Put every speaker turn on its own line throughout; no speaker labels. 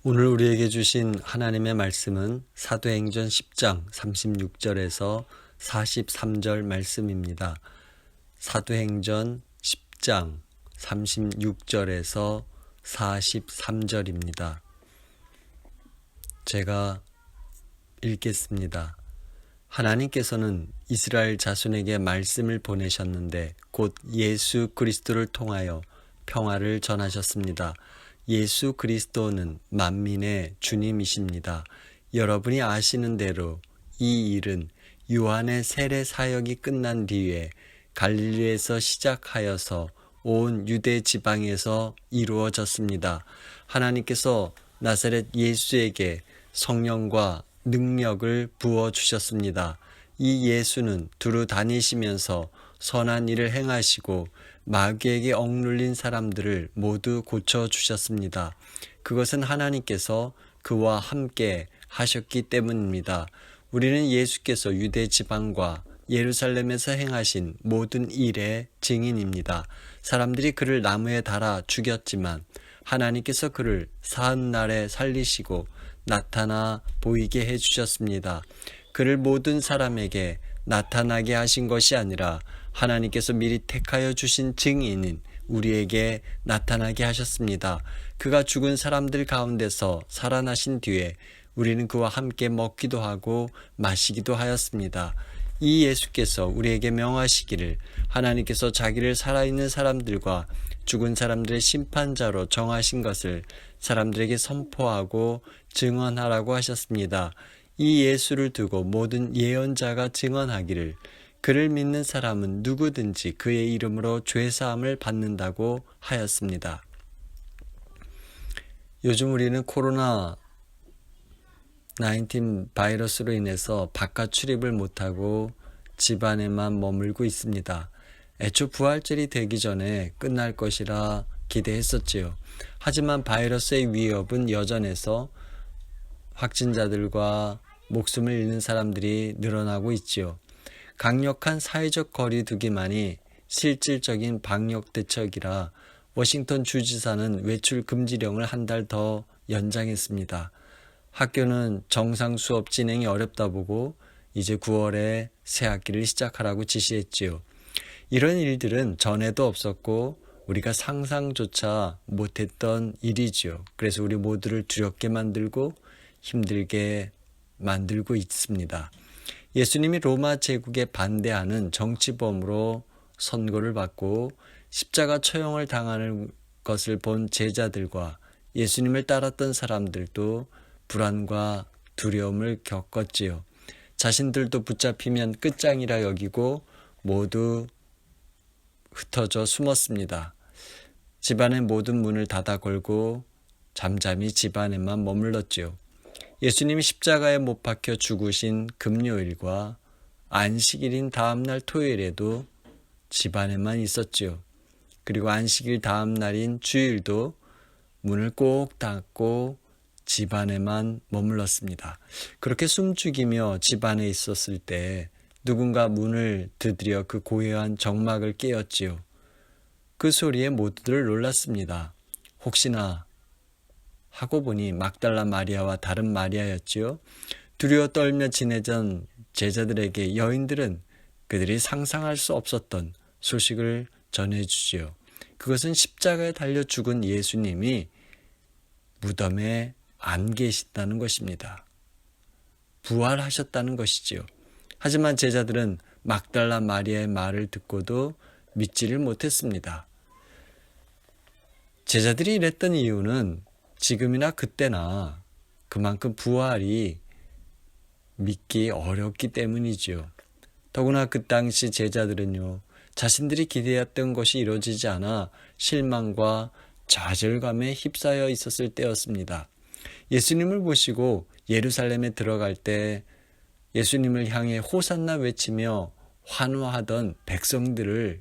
오늘 우리에게 주신 하나님의 말씀은 사도행전 10장 36절에서 43절 말씀입니다. 사도행전 10장 36절에서 43절입니다. 제가 읽겠습니다. 하나님께서는 이스라엘 자손에게 말씀을 보내셨는데 곧 예수 그리스도를 통하여 평화를 전하셨습니다. 예수 그리스도는 만민의 주님이십니다. 여러분이 아시는 대로 이 일은 요한의 세례 사역이 끝난 뒤에 갈릴리에서 시작하여서 온 유대 지방에서 이루어졌습니다. 하나님께서 나사렛 예수에게 성령과 능력을 부어주셨습니다. 이 예수는 두루 다니시면서 선한 일을 행하시고 마귀에게 억눌린 사람들을 모두 고쳐주셨습니다. 그것은 하나님께서 그와 함께 하셨기 때문입니다. 우리는 예수께서 유대 지방과 예루살렘에서 행하신 모든 일의 증인입니다. 사람들이 그를 나무에 달아 죽였지만 하나님께서 그를 사흘날에 살리시고 나타나 보이게 해주셨습니다. 그를 모든 사람에게 나타나게 하신 것이 아니라 하나님께서 미리 택하여 주신 증인인 우리에게 나타나게 하셨습니다. 그가 죽은 사람들 가운데서 살아나신 뒤에 우리는 그와 함께 먹기도 하고 마시기도 하였습니다. 이 예수께서 우리에게 명하시기를 하나님께서 자기를 살아있는 사람들과 죽은 사람들의 심판자로 정하신 것을 사람들에게 선포하고 증언하라고 하셨습니다. 이 예수를 두고 모든 예언자가 증언하기를 그를 믿는 사람은 누구든지 그의 이름으로 죄사함을 받는다고 하였습니다. 요즘 우리는 코로나 19 바이러스로 인해서 바깥 출입을 못하고 집 안에만 머물고 있습니다. 애초 부활절이 되기 전에 끝날 것이라 기대했었지요. 하지만 바이러스의 위협은 여전해서 확진자들과 목숨을 잃는 사람들이 늘어나고 있지요. 강력한 사회적 거리두기만이 실질적인 방역 대책이라 워싱턴 주지사는 외출 금지령을 한 달 더 연장했습니다. 학교는 정상 수업 진행이 어렵다 보고 이제 9월에 새 학기를 시작하라고 지시했지요. 이런 일들은 전에도 없었고 우리가 상상조차 못했던 일이지요. 그래서 우리 모두를 두렵게 만들고 힘들게 만들고 있습니다. 예수님이 로마 제국에 반대하는 정치범으로 선고를 받고 십자가 처형을 당하는 것을 본 제자들과 예수님을 따랐던 사람들도 불안과 두려움을 겪었지요. 자신들도 붙잡히면 끝장이라 여기고 모두 흩어져 숨었습니다. 집안의 모든 문을 닫아 걸고 잠잠히 집안에만 머물렀지요. 예수님이 십자가에 못 박혀 죽으신 금요일과 안식일인 다음날 토요일에도 집안에만 있었지요. 그리고 안식일 다음 날인 주일도 문을 꼭 닫고 집안에만 머물렀습니다. 그렇게 숨죽이며 집안에 있었을 때 누군가 문을 두드려 그 고요한 정막을 깨웠지요. 그 소리에 모두들 놀랐습니다. 혹시나 하고 보니 막달라 마리아와 다른 마리아였지요. 두려워 떨며 지내던 제자들에게 여인들은 그들이 상상할 수 없었던 소식을 전해주지요. 그것은 십자가에 달려 죽은 예수님이 무덤에 안 계시다는 것입니다. 부활하셨다는 것이지요. 하지만 제자들은 막달라 마리아의 말을 듣고도 믿지를 못했습니다. 제자들이 이랬던 이유는 지금이나 그때나 그만큼 부활이 믿기 어렵기 때문이지요. 더구나 그 당시 제자들은요, 자신들이 기대했던 것이 이루어지지 않아 실망과 좌절감에 휩싸여 있었을 때였습니다. 예수님을 보시고 예루살렘에 들어갈 때 예수님을 향해 호산나 외치며 환호하던 백성들을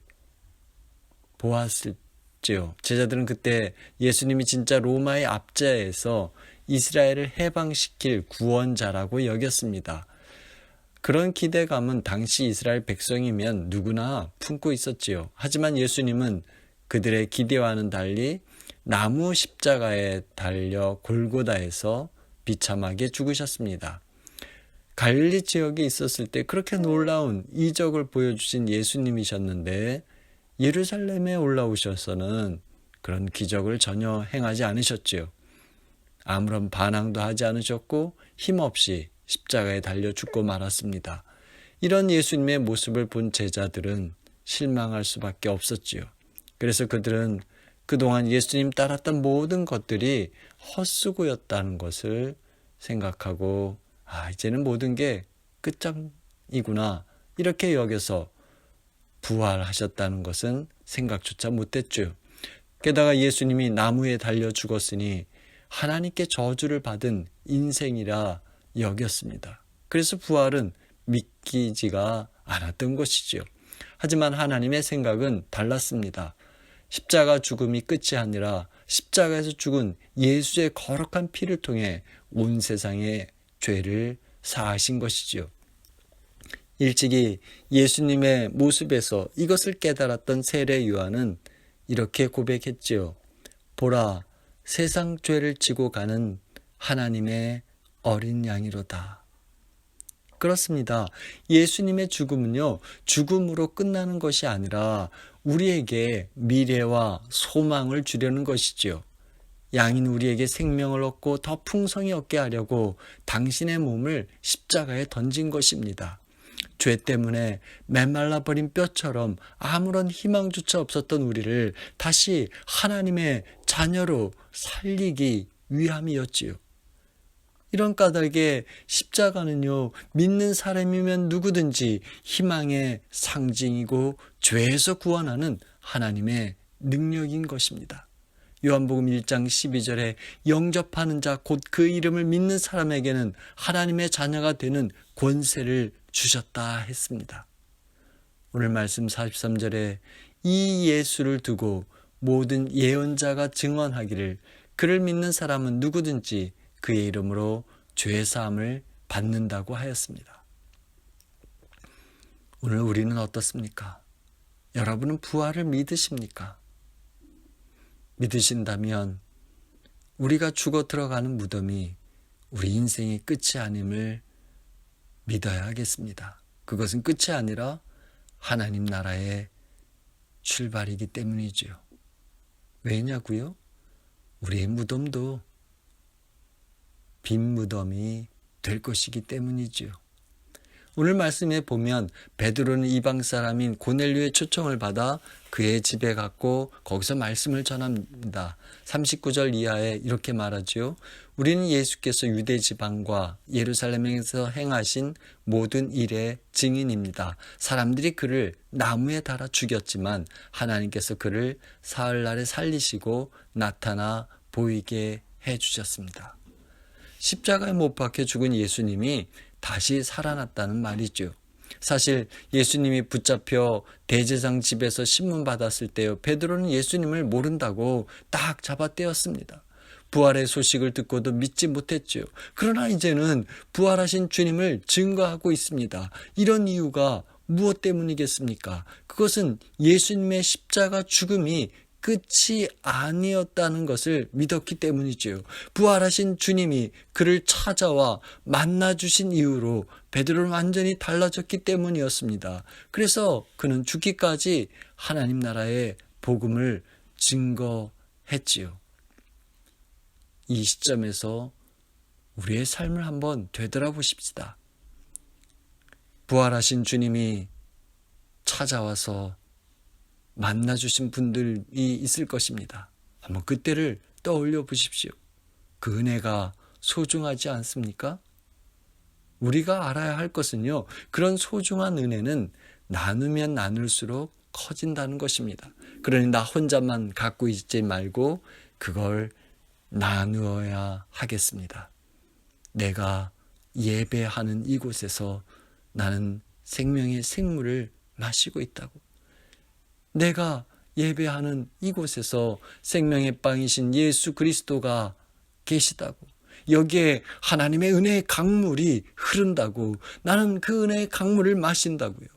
보았지요. 제자들은 그때 예수님이 진짜 로마의 압제에서 이스라엘을 해방시킬 구원자라고 여겼습니다. 그런 기대감은 당시 이스라엘 백성이면 누구나 품고 있었지요. 하지만 예수님은 그들의 기대와는 달리 나무 십자가에 달려 골고다에서 비참하게 죽으셨습니다. 갈릴리 지역에 있었을 때 그렇게 놀라운 이적을 보여주신 예수님이셨는데 예루살렘에 올라오셔서는 그런 기적을 전혀 행하지 않으셨지요. 아무런 반항도 하지 않으셨고 힘없이 십자가에 달려 죽고 말았습니다. 이런 예수님의 모습을 본 제자들은 실망할 수밖에 없었지요. 그래서 그들은 그동안 예수님 따랐던 모든 것들이 헛수고였다는 것을 생각하고 이제는 모든 게 끝장이구나 이렇게 여겨서 부활하셨다는 것은 생각조차 못했죠. 게다가 예수님이 나무에 달려 죽었으니 하나님께 저주를 받은 인생이라 여겼습니다. 그래서 부활은 믿기지가 않았던 것이지요. 하지만 하나님의 생각은 달랐습니다. 십자가 죽음이 끝이 아니라 십자가에서 죽은 예수의 거룩한 피를 통해 온 세상의 죄를 사하신 것이지요. 일찍이 예수님의 모습에서 이것을 깨달았던 세례 요한은 이렇게 고백했지요. 보라, 세상 죄를 지고 가는 하나님의 어린 양이로다. 그렇습니다. 예수님의 죽음은요, 죽음으로 끝나는 것이 아니라 우리에게 미래와 소망을 주려는 것이지요. 양인 우리에게 생명을 얻고 더 풍성히 얻게 하려고 당신의 몸을 십자가에 던진 것입니다. 죄 때문에 메말라버린 뼈처럼 아무런 희망조차 없었던 우리를 다시 하나님의 자녀로 살리기 위함이었지요. 이런 까닭에 십자가는요, 믿는 사람이면 누구든지 희망의 상징이고 죄에서 구원하는 하나님의 능력인 것입니다. 요한복음 1장 12절에 영접하는 자 곧 그 이름을 믿는 사람에게는 하나님의 자녀가 되는 권세를 주셨다 했습니다. 오늘 말씀 43절에 이 예수를 두고 모든 예언자가 증언하기를 그를 믿는 사람은 누구든지 그의 이름으로 죄사함을 받는다고 하였습니다. 오늘 우리는 어떻습니까? 여러분은 부활을 믿으십니까? 믿으신다면 우리가 죽어 들어가는 무덤이 우리 인생의 끝이 아님을 믿어야 하겠습니다. 그것은 끝이 아니라 하나님 나라의 출발이기 때문이지요. 왜냐고요? 우리의 무덤도 빈 무덤이 될 것이기 때문이지요. 오늘 말씀에 보면 베드로는 이방 사람인 고넬료의 초청을 받아 그의 집에 갔고 거기서 말씀을 전합니다. 39절 이하에 이렇게 말하지요. 우리는 예수께서 유대 지방과 예루살렘에서 행하신 모든 일의 증인입니다. 사람들이 그를 나무에 달아 죽였지만 하나님께서 그를 사흘날에 살리시고 나타나 보이게 해주셨습니다. 십자가에 못 박혀 죽은 예수님이 다시 살아났다는 말이죠. 사실 예수님이 붙잡혀 대제사장 집에서 신문 받았을 때요, 베드로는 예수님을 모른다고 딱 잡아떼었습니다. 부활의 소식을 듣고도 믿지 못했죠. 그러나 이제는 부활하신 주님을 증거하고 있습니다. 이런 이유가 무엇 때문이겠습니까? 그것은 예수님의 십자가 죽음이 끝이 아니었다는 것을 믿었기 때문이지요. 부활하신 주님이 그를 찾아와 만나주신 이유로 베드로는 완전히 달라졌기 때문이었습니다. 그래서 그는 죽기까지 하나님 나라의 복음을 증거했지요. 이 시점에서 우리의 삶을 한번 되돌아보십시다. 부활하신 주님이 찾아와서 만나주신 분들이 있을 것입니다. 한번 그때를 떠올려 보십시오. 그 은혜가 소중하지 않습니까? 우리가 알아야 할 것은요, 그런 소중한 은혜는 나누면 나눌수록 커진다는 것입니다. 그러니 나 혼자만 갖고 있지 말고 그걸 나누어야 하겠습니다. 내가 예배하는 이곳에서 나는 생명의 생물을 마시고 있다고. 내가 예배하는 이곳에서 생명의 빵이신 예수 그리스도가 계시다고. 여기에 하나님의 은혜의 강물이 흐른다고. 나는 그 은혜의 강물을 마신다고요.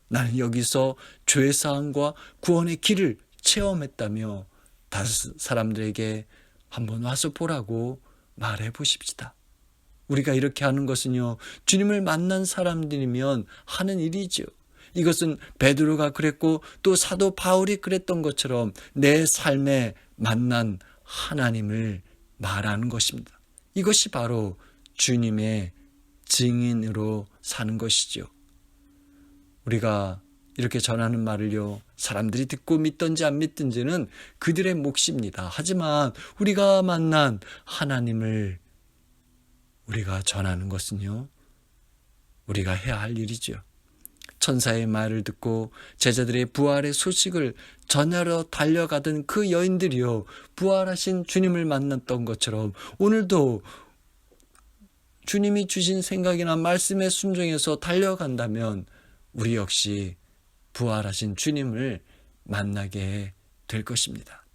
나는 여기서 죄사함과 구원의 길을 체험했다며 다른 사람들에게 한번 와서 보라고 말해 보십시다. 우리가 이렇게 하는 것은요, 주님을 만난 사람들이면 하는 일이죠. 이것은 베드로가 그랬고 또 사도 바울이 그랬던 것처럼 내 삶에 만난 하나님을 말하는 것입니다. 이것이 바로 주님의 증인으로 사는 것이죠. 우리가 이렇게 전하는 말을요, 사람들이 듣고 믿든지 안 믿든지는 그들의 몫입니다. 하지만 우리가 만난 하나님을 우리가 전하는 것은요, 우리가 해야 할 일이죠. 천사의 말을 듣고 제자들의 부활의 소식을 전하러 달려가던 그 여인들이요, 부활하신 주님을 만났던 것처럼 오늘도 주님이 주신 생각이나 말씀에 순종해서 달려간다면 우리 역시 부활하신 주님을 만나게 될 것입니다.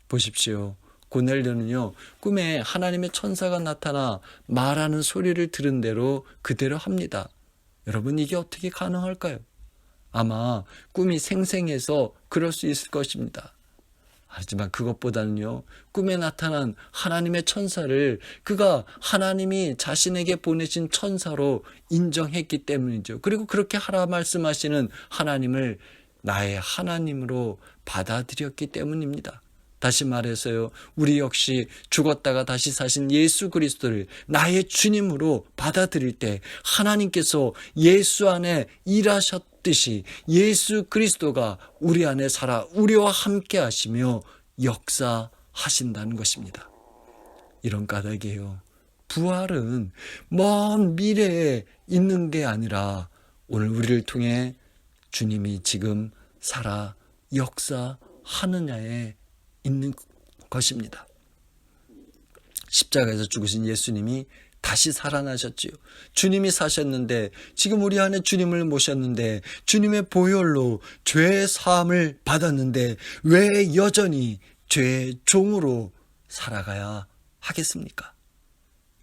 보십시오. 고넬료는요, 꿈에 하나님의 천사가 나타나 말하는 소리를 들은 대로 그대로 합니다. 여러분, 이게 어떻게 가능할까요? 아마 꿈이 생생해서 그럴 수 있을 것입니다. 하지만 그것보다는요, 꿈에 나타난 하나님의 천사를 그가 하나님이 자신에게 보내신 천사로 인정했기 때문이죠. 그리고 그렇게 하라 말씀하시는 하나님을 나의 하나님으로 받아들였기 때문입니다. 다시 말해서요, 우리 역시 죽었다가 다시 사신 예수 그리스도를 나의 주님으로 받아들일 때 하나님께서 예수 안에 일하셨듯이 예수 그리스도가 우리 안에 살아 우리와 함께 하시며 역사하신다는 것입니다. 이런 까닭이에요. 부활은 먼 미래에 있는 게 아니라 오늘 우리를 통해 주님이 지금 살아 역사하느냐에 있는 것입니다. 십자가에서 죽으신 예수님이 다시 살아나셨지요. 주님이 사셨는데, 지금 우리 안에 주님을 모셨는데, 주님의 보혈로 죄의 사함을 받았는데 왜 여전히 죄의 종으로 살아가야 하겠습니까?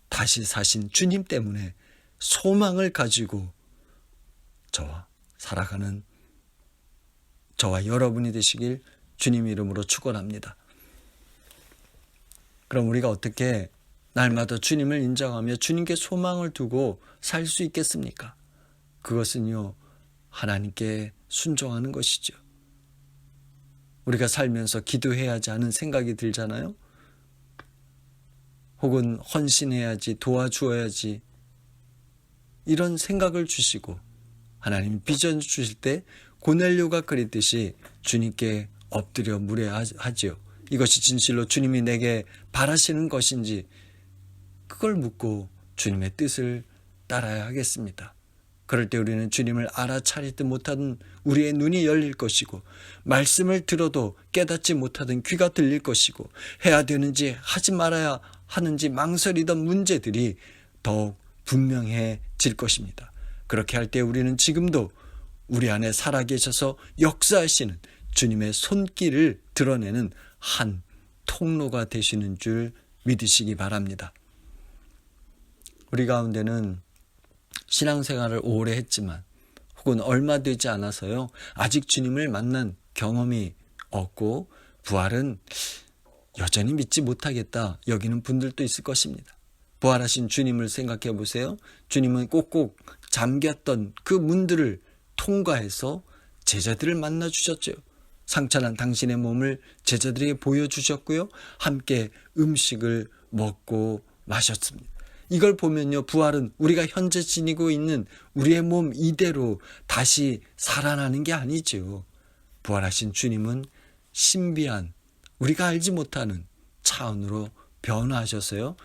다시 사신 주님 때문에 소망을 가지고 저와 살아가는 저와 여러분이 되시길 주님 이름으로 축원합니다. 그럼 우리가 어떻게 날마다 주님을 인정하며 주님께 소망을 두고 살 수 있겠습니까? 그것은요, 하나님께 순종하는 것이죠. 우리가 살면서 기도해야 하지 않은 생각이 들잖아요. 혹은 헌신해야지, 도와주어야지, 이런 생각을 주시고 하나님 비전 주실 때 고넬료가 그랬듯이 주님께 엎드려 물어야하지요. 이것이 진실로 주님이 내게 바라시는 것인지 그걸 묻고 주님의 뜻을 따라야 하겠습니다. 그럴 때 우리는 주님을 알아차리지 못하던 우리의 눈이 열릴 것이고, 말씀을 들어도 깨닫지 못하던 귀가 들릴 것이고, 해야 되는지 하지 말아야 하는지 망설이던 문제들이 더욱 분명해질 것입니다. 그렇게 할 때 우리는 지금도 우리 안에 살아계셔서 역사하시는 주님의 손길을 드러내는 한 통로가 되시는 줄 믿으시기 바랍니다. 우리 가운데는 신앙생활을 오래 했지만 혹은 얼마 되지 않아서요, 아직 주님을 만난 경험이 없고 부활은 여전히 믿지 못하겠다 여기는 분들도 있을 것입니다. 부활하신 주님을 생각해 보세요. 주님은 꼭꼭 잠겼던 그 문들을 통과해서 제자들을 만나 주셨죠. 상처난 당신의 몸을 제자들에게 보여주셨고요, 함께 음식을 먹고 마셨습니다. 이걸 보면요, 부활은 우리가 현재 지니고 있는 우리의 몸 이대로 다시 살아나는 게 아니죠. 부활하신 주님은 신비한, 우리가 알지 못하는 차원으로 변화하셔서요,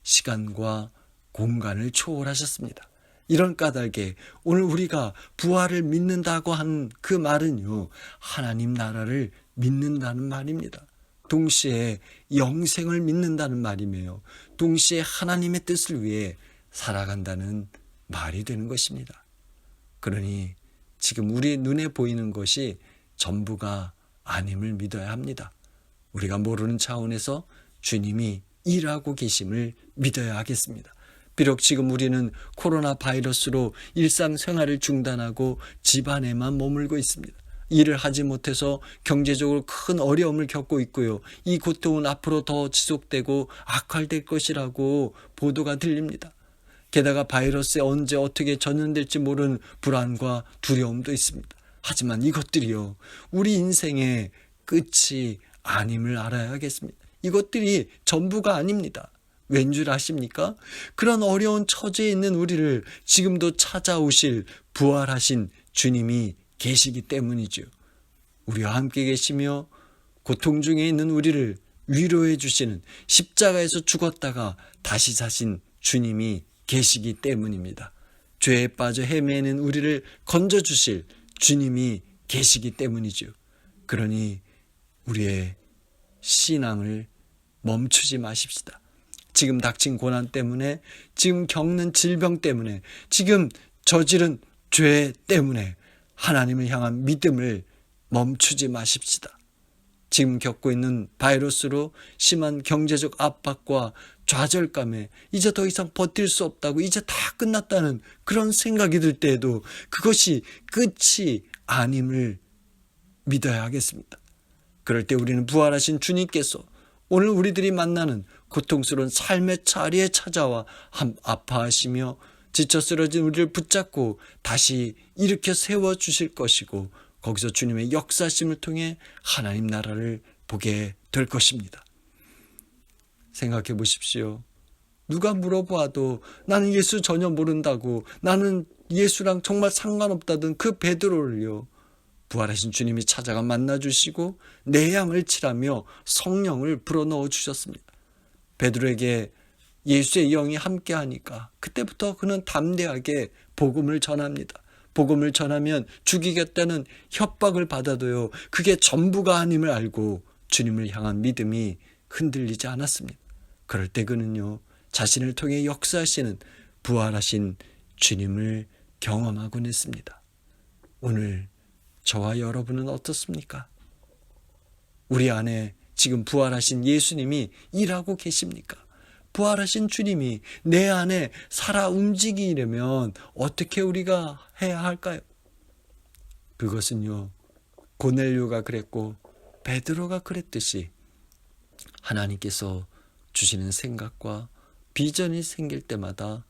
시간과 공간을 초월하셨습니다. 이런 까닭에 오늘 우리가 부활을 믿는다고 한 그 말은요, 하나님 나라를 믿는다는 말입니다. 동시에 영생을 믿는다는 말이며 동시에 하나님의 뜻을 위해 살아간다는 말이 되는 것입니다. 그러니 지금 우리 눈에 보이는 것이 전부가 아님을 믿어야 합니다. 우리가 모르는 차원에서 주님이 일하고 계심을 믿어야 하겠습니다. 비록 지금 우리는 코로나 바이러스로 일상생활을 중단하고 집 안에만 머물고 있습니다. 일을 하지 못해서 경제적으로 큰 어려움을 겪고 있고요. 이 고통은 앞으로 더 지속되고 악화될 것이라고 보도가 들립니다. 게다가 바이러스에 언제 어떻게 전염될지 모르는 불안과 두려움도 있습니다. 하지만 이것들이요, 우리 인생의 끝이 아님을 알아야겠습니다. 이것들이 전부가 아닙니다. 왠 줄 아십니까? 그런 어려운 처지에 있는 우리를 지금도 찾아오실 부활하신 주님이 계시기 때문이죠. 우리와 함께 계시며 고통 중에 있는 우리를 위로해 주시는, 십자가에서 죽었다가 다시 사신 주님이 계시기 때문입니다. 죄에 빠져 헤매는 우리를 건져주실 주님이 계시기 때문이죠. 그러니 우리의 신앙을 멈추지 마십시다. 지금 닥친 고난 때문에, 지금 겪는 질병 때문에, 지금 저지른 죄 때문에 하나님을 향한 믿음을 멈추지 마십시다. 지금 겪고 있는 바이러스로 심한 경제적 압박과 좌절감에 이제 더 이상 버틸 수 없다고, 이제 다 끝났다는 그런 생각이 들 때에도 그것이 끝이 아님을 믿어야 하겠습니다. 그럴 때 우리는 부활하신 주님께서 오늘 우리들이 만나는 고통스러운 삶의 자리에 찾아와 아파하시며 지쳐 쓰러진 우리를 붙잡고 다시 일으켜 세워주실 것이고, 거기서 주님의 역사심을 통해 하나님 나라를 보게 될 것입니다. 생각해 보십시오. 누가 물어봐도 나는 예수 전혀 모른다고, 나는 예수랑 정말 상관없다던 그 베드로를요, 부활하신 주님이 찾아가 만나주시고 내 양을 치라며 성령을 불어넣어 주셨습니다. 베드로에게 예수의 영이 함께하니까 그때부터 그는 담대하게 복음을 전합니다. 복음을 전하면 죽이겠다는 협박을 받아도요, 그게 전부가 아님을 알고 주님을 향한 믿음이 흔들리지 않았습니다. 그럴 때 그는요, 자신을 통해 역사하시는 부활하신 주님을 경험하곤 했습니다. 오늘 저와 여러분은 어떻습니까? 우리 안에 지금 부활하신 예수님이 일하고 계십니까? 부활하신 주님이 내 안에 살아 움직이려면 어떻게 우리가 해야 할까요? 그것은요, 고넬료가 그랬고 베드로가 그랬듯이 하나님께서 주시는 생각과 비전이 생길 때마다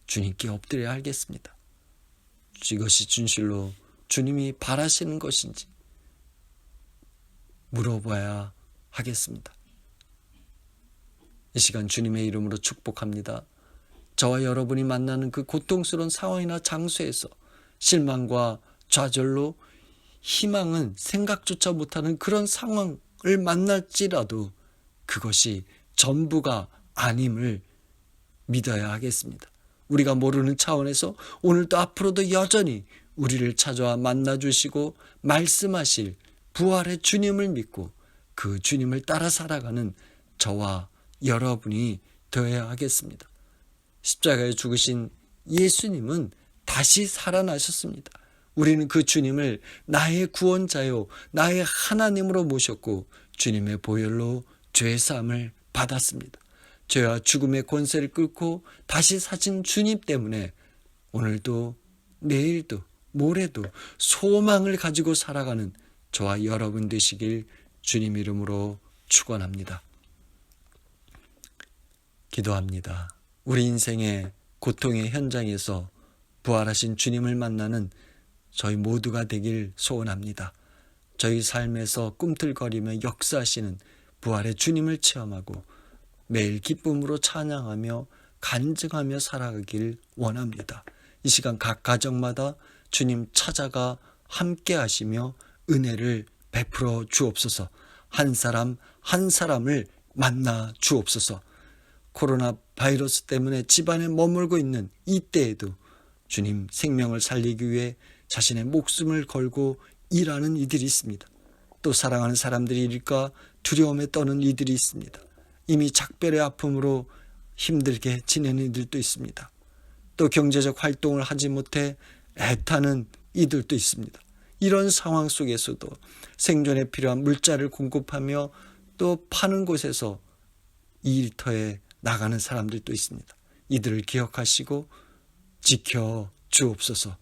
주님께 엎드려야 하겠습니다. 이것이 진실로 주님이 바라시는 것인지 물어봐야 하겠습니다. 이 시간 주님의 이름으로 축복합니다. 저와 여러분이 만나는 그 고통스러운 상황이나 장소에서 실망과 좌절로 희망은 생각조차 못하는 그런 상황을 만날지라도 그것이 전부가 아님을 믿어야 하겠습니다. 우리가 모르는 차원에서 오늘도 앞으로도 여전히 우리를 찾아와 만나주시고 말씀하실 부활의 주님을 믿고 그 주님을 따라 살아가는 저와 여러분이 되어야 하겠습니다. 십자가에 죽으신 예수님은 다시 살아나셨습니다. 우리는 그 주님을 나의 구원자요, 나의 하나님으로 모셨고 주님의 보혈로 죄사함을 받았습니다. 죄와 죽음의 권세를 끓고 다시 사신 주님 때문에 오늘도 내일도 모레도 소망을 가지고 살아가는 저와 여러분 되시길 주님 이름으로 축원합니다. 기도합니다. 우리 인생의 고통의 현장에서 부활하신 주님을 만나는 저희 모두가 되길 소원합니다. 저희 삶에서 꿈틀거리며 역사하시는 부활의 주님을 체험하고 매일 기쁨으로 찬양하며 간증하며 살아가길 원합니다. 이 시간 각 가정마다 주님 찾아가 함께 하시며 은혜를 베풀어 주옵소서. 한 사람 한 사람을 만나 주옵소서. 코로나 바이러스 때문에 집안에 머물고 있는 이때에도 주님 생명을 살리기 위해 자신의 목숨을 걸고 일하는 이들이 있습니다. 또 사랑하는 사람들이 일까 두려움에 떠는 이들이 있습니다. 이미 작별의 아픔으로 힘들게 지내는 이들도 있습니다. 또 경제적 활동을 하지 못해 애타는 이들도 있습니다. 이런 상황 속에서도 생존에 필요한 물자를 공급하며 또 파는 곳에서 이 일터에 나가는 사람들도 있습니다. 이들을 기억하시고 지켜 주옵소서.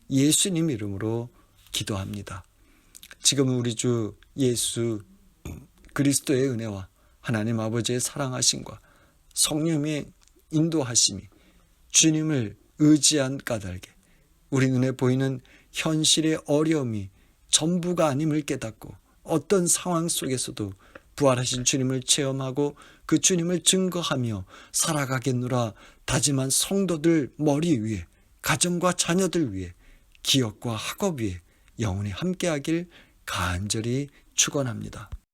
예수님 이름으로 기도합니다. 지금 우리 주 예수 그리스도의 은혜와 하나님 아버지의 사랑하심과 성령의 인도하심이 주님을 의지한 까닭에 우리 눈에 보이는 현실의 어려움이 전부가 아님을 깨닫고 어떤 상황 속에서도 부활하신 주님을 체험하고 그 주님을 증거하며 살아가겠노라 다짐한 성도들 머리 위에, 가정과 자녀들 위에, 기업과 학업 위에 영원히 함께하길 간절히 축원합니다.